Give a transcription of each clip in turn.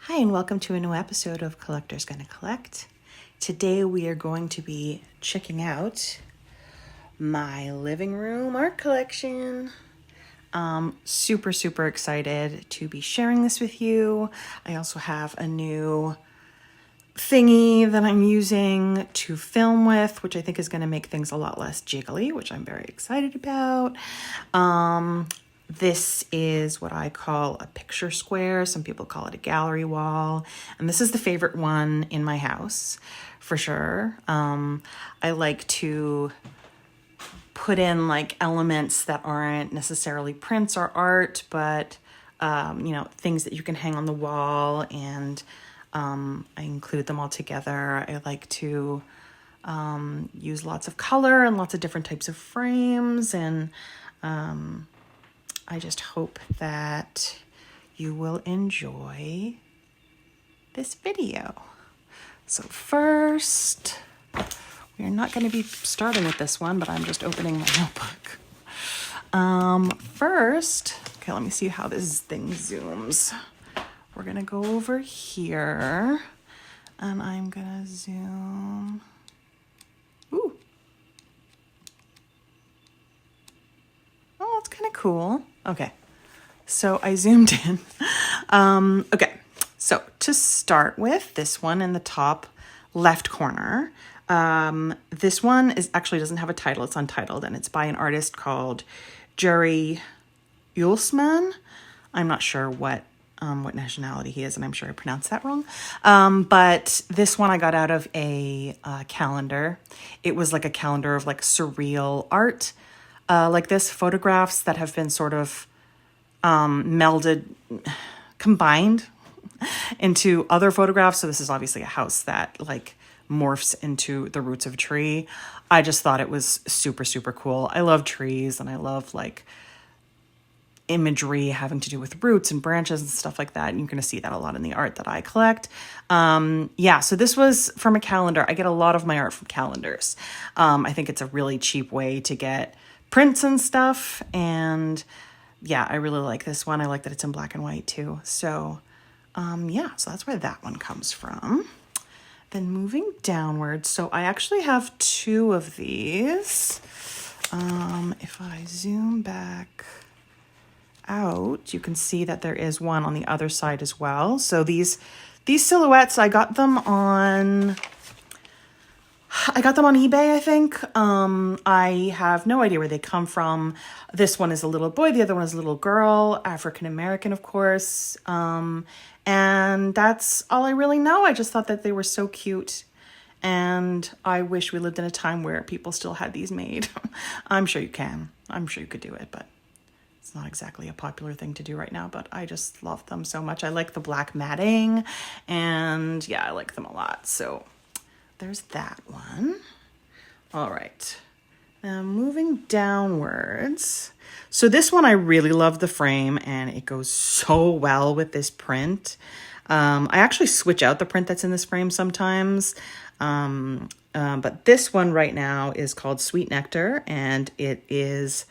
Hi, and welcome to a new episode of Collector's Gonna Collect. Today we are going to be checking out my living room art collection. Super excited to be sharing this with you. I also have a new thingy that I'm using to film with, which I think is going to make things a lot less jiggly, which I'm very excited about. This is what I call a picture square. Some people call it a gallery wall. And this is the favorite one in my house, for sure. I like to put in like elements that aren't necessarily prints or art, but, things that you can hang on the wall, and I include them all together. I like to use lots of color and lots of different types of frames, and I just hope that you will enjoy this video. So first, we're not going to be starting with this one, but I'm just opening my notebook. First, okay, let me see how this thing zooms. We're going to go over here, and I'm going to zoom. Ooh. Oh, it's kind of cool. Okay, so I zoomed in. Okay, so to start with, this one in the top left corner. This one doesn't have a title. It's untitled, and it's by an artist called Jerry Uelsman. I'm not sure what nationality he is, and I'm sure I pronounced that wrong. But this one I got out of a calendar. It was like a calendar of like surreal art, like this, photographs that have been sort of combined into other photographs. So this is obviously a house that like morphs into the roots of a tree. I just thought it was super cool. I love trees, and I love like imagery having to do with roots and branches and stuff like that. And you're going to see that a lot in the art that I collect. So this was from a calendar. I get a lot of my art from calendars. I think it's a really cheap way to get prints and stuff. And yeah, I really like this one. I like that it's in black and white too. So so that's where that one comes from. Then moving downwards. So I actually have two of these. If I zoom back out, you can see that there is one on the other side as well. So these silhouettes, I got them on eBay, I think. I have no idea where they come from. This one is a little boy, the other one is a little girl, African American, of course. And that's all I really know. I just thought that they were so cute, and I wish we lived in a time where people still had these made. I'm sure you can. I'm sure you could do it, but it's not exactly a popular thing to do right now, but I just love them so much. I like the black matting, and yeah, I like them a lot. So there's that one. All right. Now moving downwards. So this one, I really love the frame, and it goes so well with this print. I actually switch out the print that's in this frame sometimes. But this one right now is called Sweet Nectar, and it is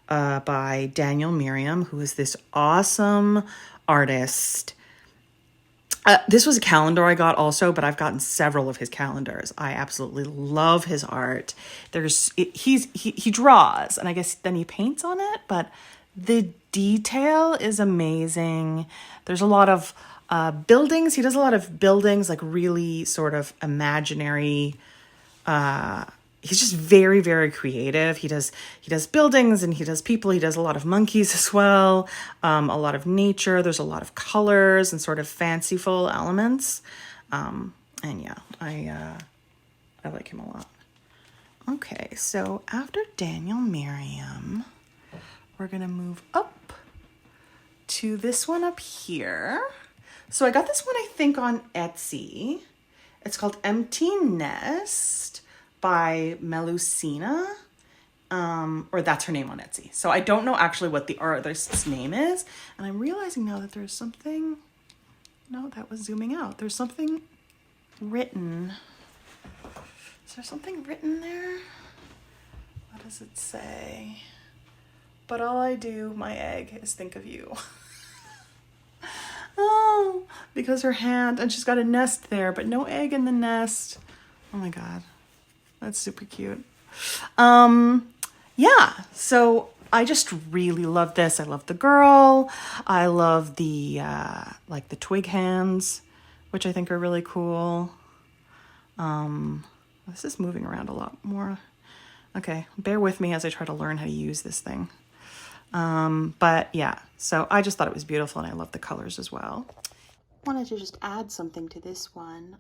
by Daniel Merriam, who is this awesome artist. This was a calendar I got also, but I've gotten several of his calendars. I absolutely love his art. He draws, and I guess then he paints on it, but the detail is amazing. There's a lot of buildings. He does a lot of buildings, like really sort of imaginary. He's just very creative. He does buildings, and he does people. He does a lot of monkeys as well. A lot of nature. There's a lot of colors and sort of fanciful elements. And yeah, I like him a lot. Okay, so after Daniel Merriam, we're gonna move up to this one up here. So I got this one, I think, on Etsy. It's called Empty Nest by Melusina, or that's her name on Etsy. So I don't know actually what the artist's name is, and I'm realizing now that there's something, no, that was zooming out. There's something written. Is there something written there? What does it say? But all I do, my egg, is think of you. Oh, because her hand, and she's got a nest there, but no egg in the nest. Oh my God, that's super cute. Yeah, so I just really love this. I love the girl. I love the, like the twig hands, which I think are really cool. This is moving around a lot more. Okay, bear with me as I try to learn how to use this thing. But yeah, so I just thought it was beautiful, and I love the colors as well. Wanted to just add something to this one.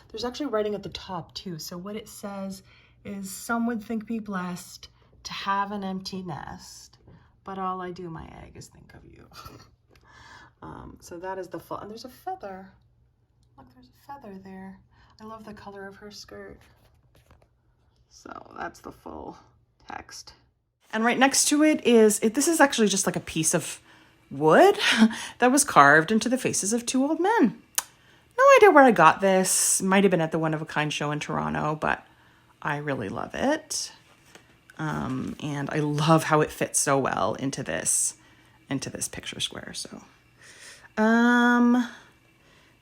There's actually writing at the top too. So what it says is, some would think me blessed to have an empty nest, but all I do, my egg, is think of you. So that is the full, and there's a feather. Look, there's a feather there. I love the color of her skirt. So that's the full text. And right next to it is, this is actually just like a piece of wood that was carved into the faces of two old men. No idea where I got this. Might have been at the One of a Kind show in Toronto, but I really love it. And I love how it fits so well into this picture square. So,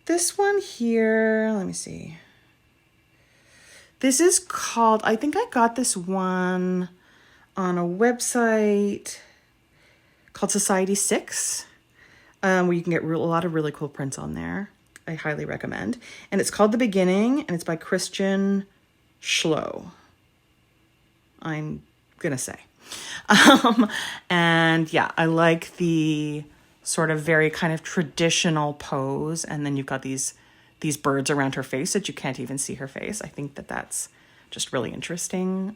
this one here, let me see. This is called, I think I got this one on a website called Society 6, where you can get a lot of really cool prints on there. I highly recommend. And it's called The Beginning, and it's by Christian Schlow, I'm gonna say. And yeah, I like the sort of very kind of traditional pose, and then you've got these birds around her face that you can't even see her face. I think that that's just really interesting.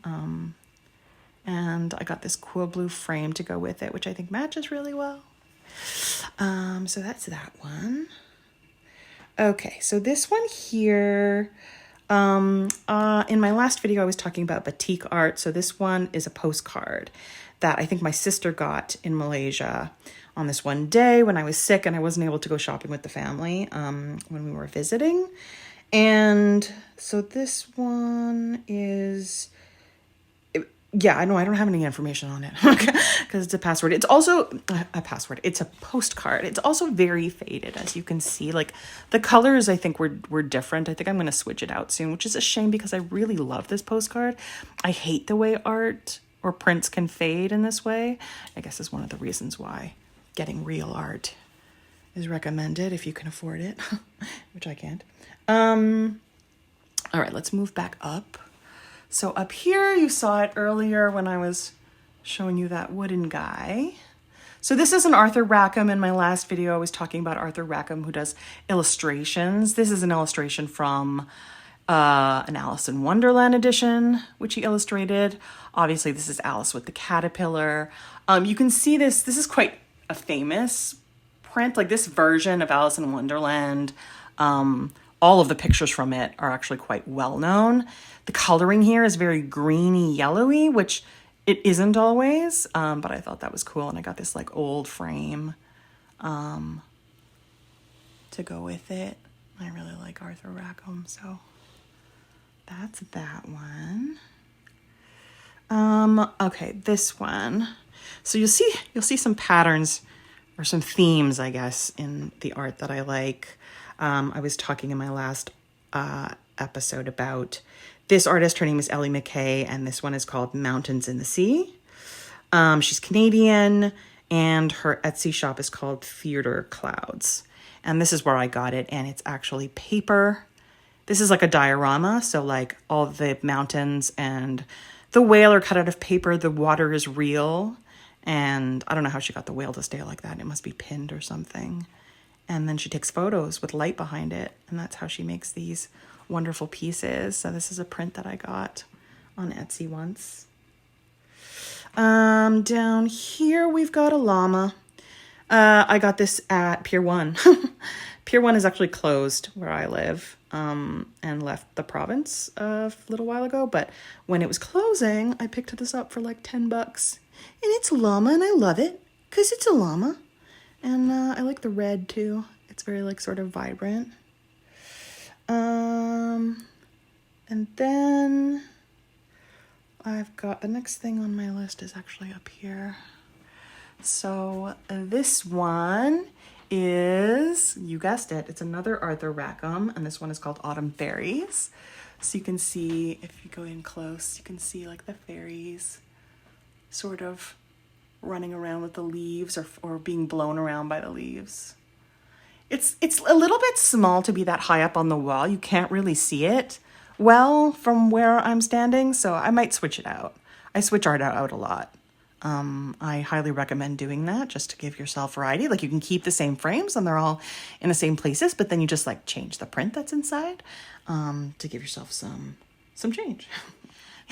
And I got this cool blue frame to go with it, which I think matches really well. So that's that one. Okay, so this one here, in my last video, I was talking about batik art. So this one is a postcard that I think my sister got in Malaysia on this one day when I was sick and I wasn't able to go shopping with the family, when we were visiting. And so this one is, yeah, I know I don't have any information on it because it's a password. It's also a password. It's a postcard. It's also very faded, as you can see. Like the colors, I think were different. I think I'm going to switch it out soon, which is a shame because I really love this postcard. I hate the way art or prints can fade in this way. I guess is one of the reasons why getting real art is recommended if you can afford it, which I can't. All right, let's move back up. So up here, you saw it earlier when I was showing you that wooden guy. So this is an Arthur Rackham. In my last video, I was talking about Arthur Rackham, who does illustrations. This is an illustration from an Alice in Wonderland edition, which he illustrated. Obviously, this is Alice with the caterpillar. You can see this is quite a famous print, like this version of Alice in Wonderland. All of the pictures from it are actually quite well known. The coloring here is very greeny yellowy, which it isn't always, but I thought that was cool. And I got this like old frame to go with it. I really like Arthur Rackham, so that's that one. Okay, this one. So you'll see some patterns or some themes, I guess, in the art that I like. I was talking in my last episode about this artist. Her name is Ellie McKay, and this one is called Mountains in the Sea. She's Canadian, and her Etsy shop is called Theater Clouds. And this is where I got it, and it's actually paper. This is like a diorama, so like all the mountains and the whale are cut out of paper. The water is real, and I don't know how she got the whale to stay like that. It must be pinned or something. And then she takes photos with light behind it, and that's how she makes these wonderful pieces. So this is a print that I got on Etsy once. Down here we've got a llama. I got this at Pier 1. Pier 1 is actually closed where I live, and left the province a little while ago. But when it was closing, I picked this up for like 10 bucks. And it's a llama, and I love it because it's a llama. And I like the red too. It's very like sort of vibrant. And then I've got the next thing on my list is actually up here. So this one is, you guessed it, it's another Arthur Rackham, and this one is called Autumn Fairies. So you can see, if you go in close, you can see like the fairies sort of running around with the leaves or being blown around by the leaves. It's a little bit small to be that high up on the wall. You can't really see it well from where I'm standing, so I might switch it out. I switch art out a lot. I highly recommend doing that just to give yourself variety. Like you can keep the same frames and they're all in the same places, but then you just like change the print that's inside to give yourself some change.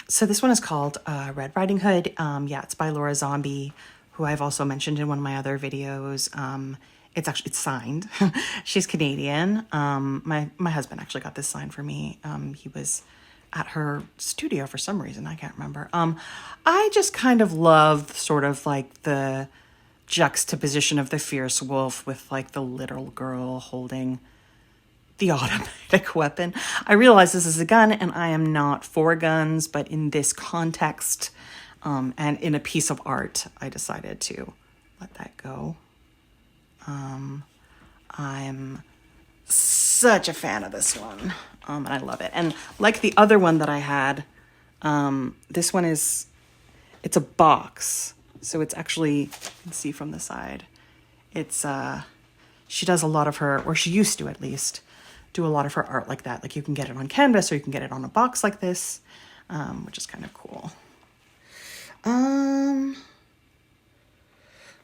So this one is called Red Riding Hood. Yeah, it's by Laura Zombie, who I've also mentioned in one of my other videos. It's signed. She's Canadian. My husband actually got this signed for me. He was at her studio for some reason. I can't remember. I just kind of love sort of like the juxtaposition of the fierce wolf with like the little girl holding the automatic weapon. I realize this is a gun and I am not for guns, but in this context and in a piece of art, I decided to let that go. I'm such a fan of this one, and I love it. And like the other one that I had, this one it's a box. So it's actually, you can see from the side, it's, she does a lot of her, or she used to at least, do a lot of her art like that. Like you can get it on canvas or you can get it on a box like this, which is kind of cool.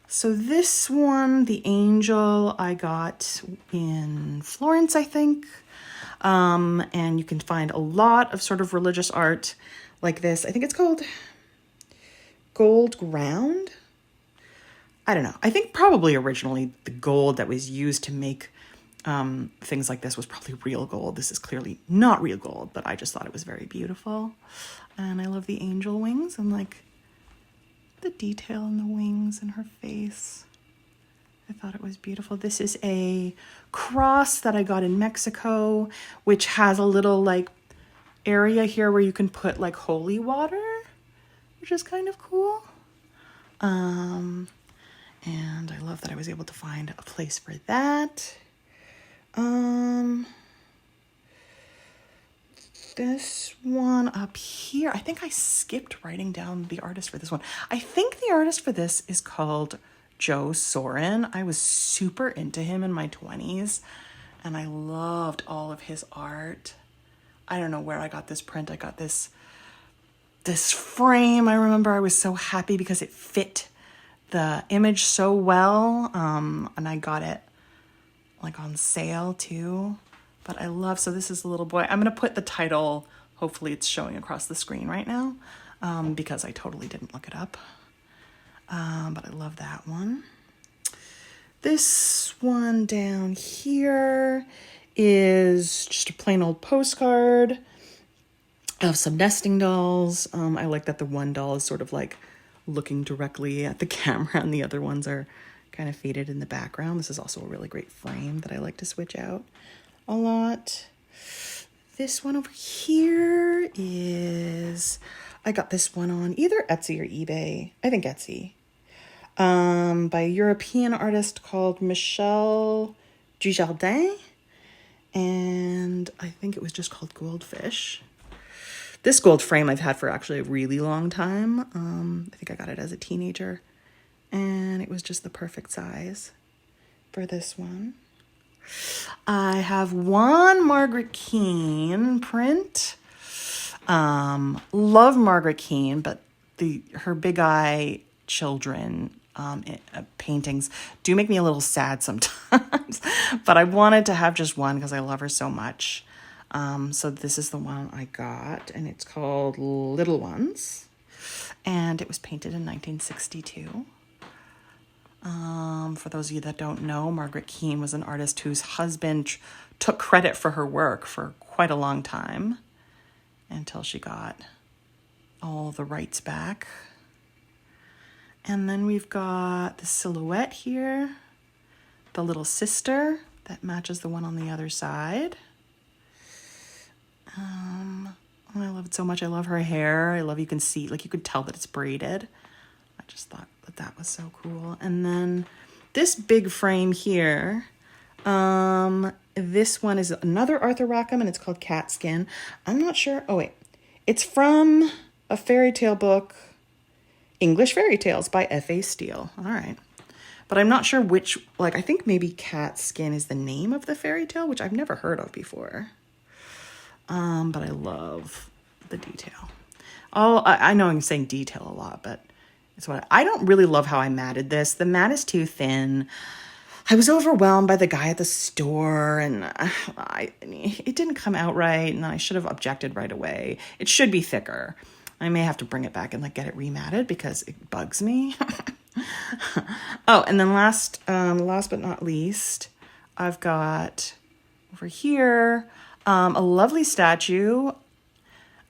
So this one, the angel, I got in Florence, I think. And you can find a lot of sort of religious art like this. I think it's called Gold Ground. I don't know. I think probably originally the gold that was used to make things like this was probably real gold. This is clearly not real gold, but I just thought it was very beautiful. And I love the angel wings and like the detail in the wings and her face. I thought it was beautiful. This is a cross that I got in Mexico, which has a little like area here where you can put like holy water, which is kind of cool. And I love that I was able to find a place for that. This one up here, I think I skipped writing down the artist for this one. I think the artist for this is called Joe Sorin. I was super into him in my 20s and I loved all of his art. I don't know where I got this print. I got this frame. I remember I was so happy because it fit the image so well. And I got it like on sale too. But I love, so this is a little boy. I'm going to put the title, hopefully it's showing across the screen right now, because I totally didn't look it up. But I love that one. This one down here is just a plain old postcard of some nesting dolls. I like that the one doll is sort of like looking directly at the camera and the other ones are kind of faded in the background. This is also a really great frame that I like to switch out a lot. This one over here is, I got this one on either Etsy or eBay. I think Etsy. By a European artist called Michel Dujardin. And I think it was just called Goldfish. This gold frame I've had for actually a really long time. I think I got it as a teenager. And it was just the perfect size for this one. I have one Margaret Keane print. Love Margaret Keane, but her big eye children paintings do make me a little sad sometimes. But I wanted to have just one because I love her so much. So this is the one I got, and it's called Little Ones. And it was painted in 1962. For those of you that don't know, Margaret Keane was an artist whose husband took credit for her work for quite a long time until she got all the rights back. And then we've got the silhouette here, the little sister that matches the one on the other side. I love it so much. I love her hair. I love, you can see, like you could tell that it's braided. I just thought that was so cool. And then this big frame here, this one is another Arthur Rackham, and it's called Cat Skin. I'm not sure. Oh, wait. It's from a fairy tale book, English Fairy Tales by F.A. Steele. All right. But I'm not sure which, like, I think maybe Cat Skin is the name of the fairy tale, which I've never heard of before. But I love the detail. Oh, I know I'm saying detail a lot, but it's what I don't really love how I matted this. The mat is too thin. I was overwhelmed by the guy at the store, and it didn't come out right, and I should have objected right away. It should be thicker. I may have to bring it back and like get it rematted because it bugs me. Oh, and then last but not least, I've got over here a lovely statue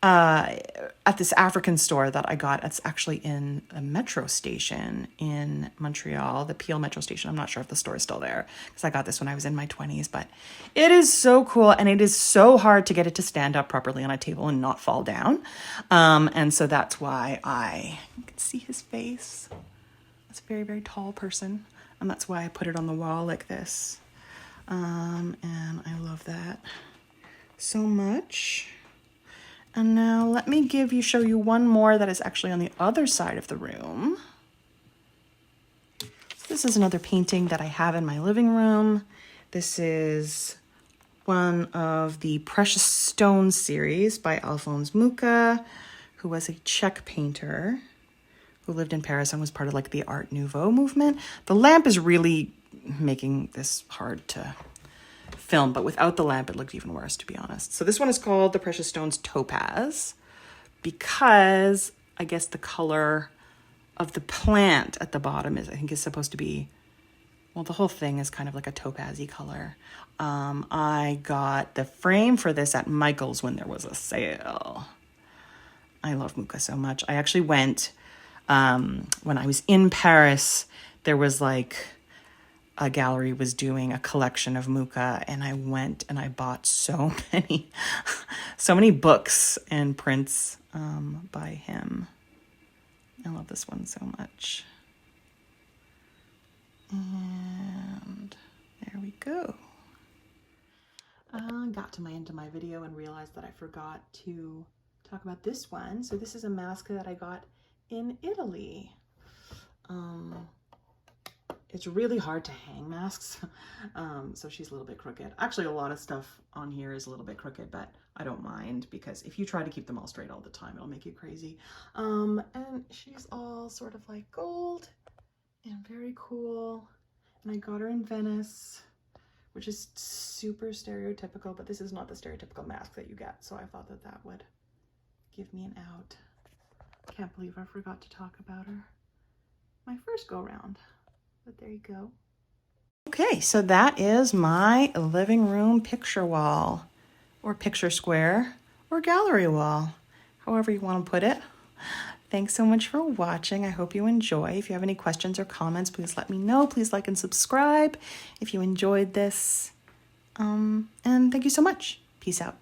at this African store that I got. It's actually in a metro station in Montreal, the Peel metro station. I'm not sure if the store is still there because I got this when I was in my 20s, but it is so cool, and it is so hard to get it to stand up properly on a table and not fall down. And so that's why you can see his face. It's a very, very tall person, and that's why I put it on the wall like this. And I love that so much. And now let me show you one more that is actually on the other side of the room. So this is another painting that I have in my living room. This is one of the Precious Stones series by Alphonse Mucha, who was a Czech painter who lived in Paris and was part of like the Art Nouveau movement. The lamp is really making this hard to film, but without the lamp, it looked even worse, to be honest. So this one is called the Precious Stones Topaz because I guess the color of the plant at the bottom is supposed to be, well, the whole thing is kind of like a topaz-y color. I got the frame for this at Michael's when there was a sale. I love Mucha so much. I actually went, when I was in Paris, there was like, a gallery was doing a collection of Mucha, and I went and I bought so many books and prints by him. I love this one so much. And there we go. I got to my end of my video and realized that I forgot to talk about this one. So this is a mask that I got in Italy. It's really hard to hang masks, so she's a little bit crooked. Actually, a lot of stuff on here is a little bit crooked, but I don't mind because if you try to keep them all straight all the time, it'll make you crazy. And she's all sort of like gold and very cool. And I got her in Venice, which is super stereotypical, but this is not the stereotypical mask that you get, so I thought that that would give me an out. Can't believe I forgot to talk about her. My first go-round. But there you go. Okay, so that is my living room picture wall, or picture square, or gallery wall, however you want to put it. Thanks so much for watching. I hope you enjoy. If you have any questions or comments, please let me know. Please like and subscribe if you enjoyed this. And thank you so much. Peace out.